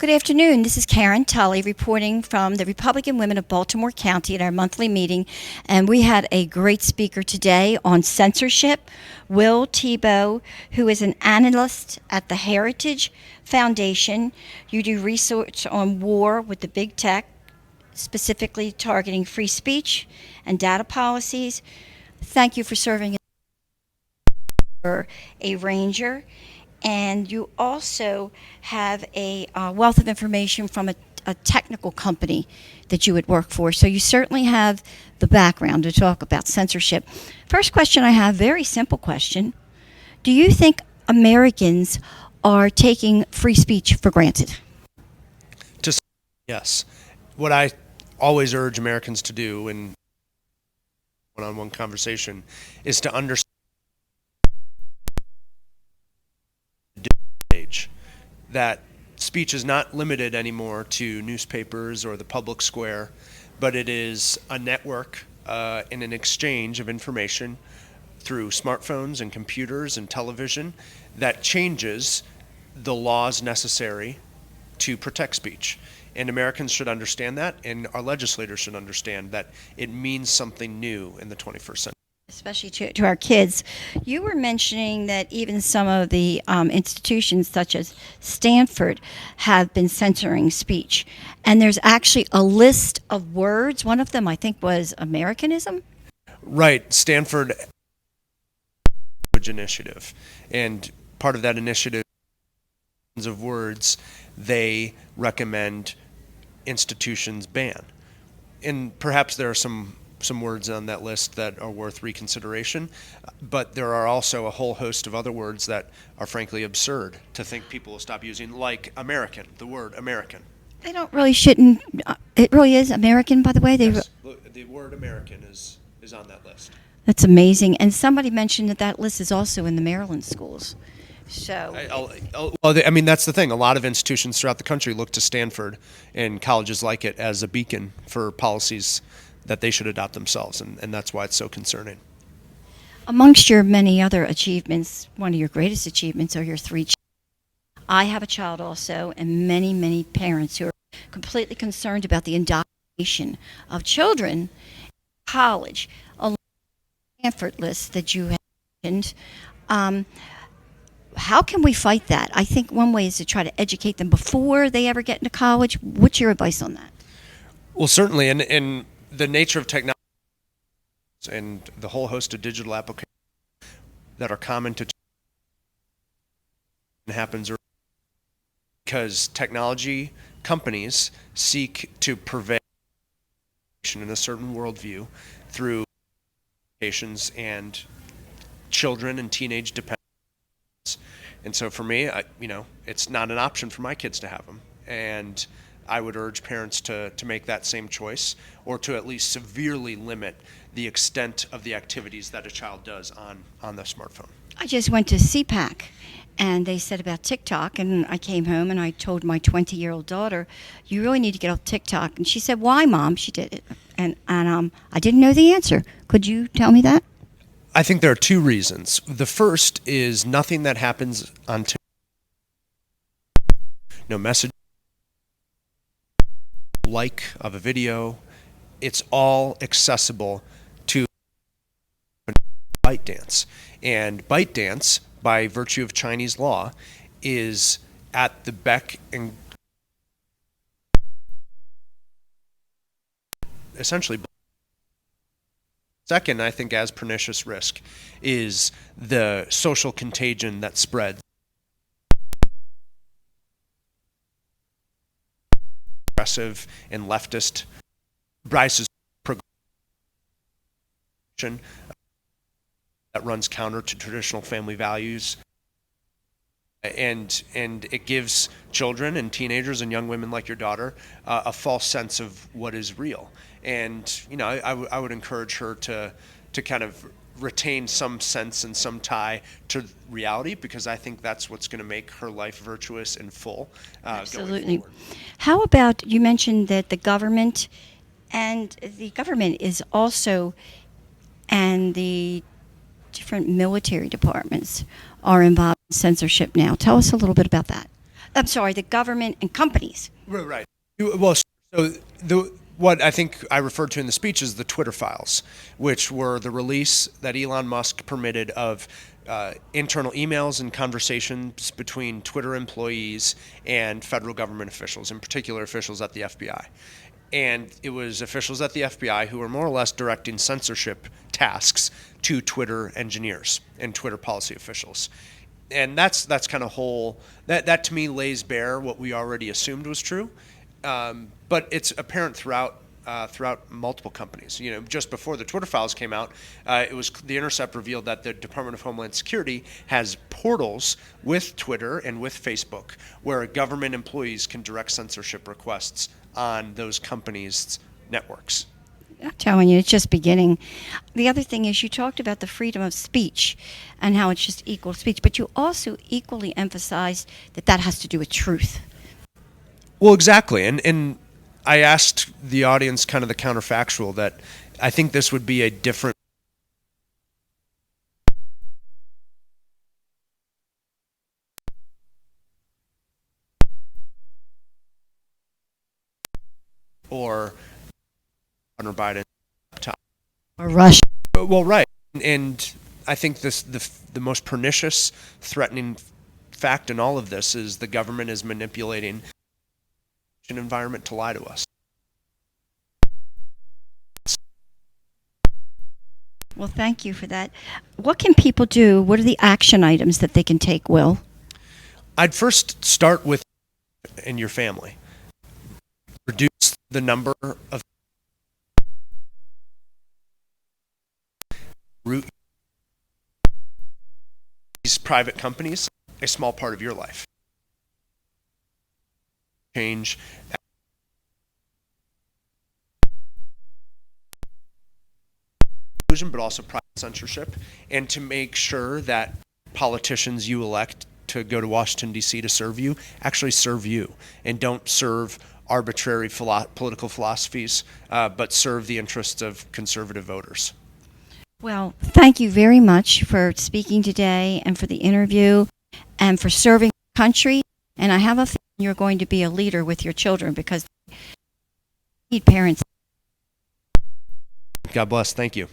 Good afternoon. This is Karen Tully reporting from the Republican Women of Baltimore County at our monthly meeting. And we had a great speaker today on censorship, Will Thibeau, who is an analyst at the Heritage Foundation. You do research on war with the big tech, specifically targeting free speech and data policies. Thank you for serving as a ranger. And you also have a wealth of information from a technical company that you would work for. So you certainly have the background to talk about censorship. First question I have, very simple question. Do you think Americans are taking free speech for granted? Yes. What I always urge Americans to do in one-on-one conversation is to understand that speech is not limited anymore to newspapers or the public square, but it is a network and an exchange of information through smartphones and computers and television that changes the laws necessary to protect speech. And Americans should understand that, and our legislators should understand that it means something new in the 21st century. Especially to our kids. You were mentioning that even some of the institutions such as Stanford have been censoring speech. And there's actually a list of words. One of them, I think, was Americanism. Right. Stanford initiative. And part of that initiative of words they recommend institutions ban. And perhaps there are some words on that list that are worth reconsideration, but there are also a whole host of other words that are frankly absurd to think people will stop using, like American, the word American. They don't really shouldn't. It really is American, by the way. Yes, the word American is on that list. That's amazing. And somebody mentioned that list is also in the Maryland schools. So, I mean, that's the thing. A lot of institutions throughout the country look to Stanford and colleges like it as a beacon for policies that they should adopt themselves, and that's why it's so concerning. Amongst your many other achievements, one of your greatest achievements are your 3 children. I have a child also, and many, many parents who are completely concerned about the indoctrination of children in college. Along the Stanford list that you mentioned, how can we fight that? I think one way is to try to educate them before they ever get into college. What's your advice on that? Well, certainly, and the nature of technology and the whole host of digital applications that are common to happens because technology companies seek to pervade in a certain worldview through applications and children and teenage dependence. And so for me, it's not an option for my kids to have them. And I would urge parents to make that same choice, or to at least severely limit the extent of the activities that a child does on the smartphone. I just went to CPAC, and they said about TikTok, and I came home and I told my 20-year-old daughter, you really need to get off TikTok. And she said, why, Mom? She did it. And I didn't know the answer. Could you tell me that? I think there are 2 reasons. The first is nothing that happens on TikTok, no message, like of a video, it's all accessible to ByteDance. And ByteDance, by virtue of Chinese law, is at the beck and essentially. Second, I think as pernicious risk is the social contagion that spreads. Progressive and leftist Bryce's progression that runs counter to traditional family values, and it gives children and teenagers and young women like your daughter a false sense of what is real. And I would encourage her to kind of retain some sense and some tie to reality, because I think that's what's going to make her life virtuous and full. Absolutely. Going forward. How about, you mentioned that the government is also, and the different military departments are involved in censorship now. Tell us a little bit about that. I'm sorry, the government and companies. Right. Well, so what I think I referred to in the speech is the Twitter files, which were the release that Elon Musk permitted of internal emails and conversations between Twitter employees and federal government officials, in particular officials at the FBI. And it was officials at the FBI who were more or less directing censorship tasks to Twitter engineers and Twitter policy officials. And that's kind of that to me lays bare what we already assumed was true, but it's apparent throughout multiple companies. Just before the Twitter files came out, The Intercept revealed that the Department of Homeland Security has portals with Twitter and with Facebook where government employees can direct censorship requests on those companies' networks. I'm telling you, it's just beginning. The other thing is you talked about the freedom of speech and how it's just equal speech, but you also equally emphasized that has to do with truth. Well, exactly. And I asked the audience kind of the counterfactual that I think this would be a different or Hunter Biden Or Russia. Well, right. And I think the most pernicious, threatening fact in all of this is the government is manipulating an environment to lie to us. Well, thank you for that. What can people do? What are the action items that they can take, Will? I'd first start with in your family. Reduce the number of root these private companies a small part of your life. Change but also private censorship, and to make sure that politicians you elect to go to Washington, D.C. to serve you actually serve you and don't serve arbitrary political philosophies, but serve the interests of conservative voters. Well, thank you very much for speaking today and for the interview and for serving the country. And I have a feeling you're going to be a leader with your children because they need parents. God bless. Thank you.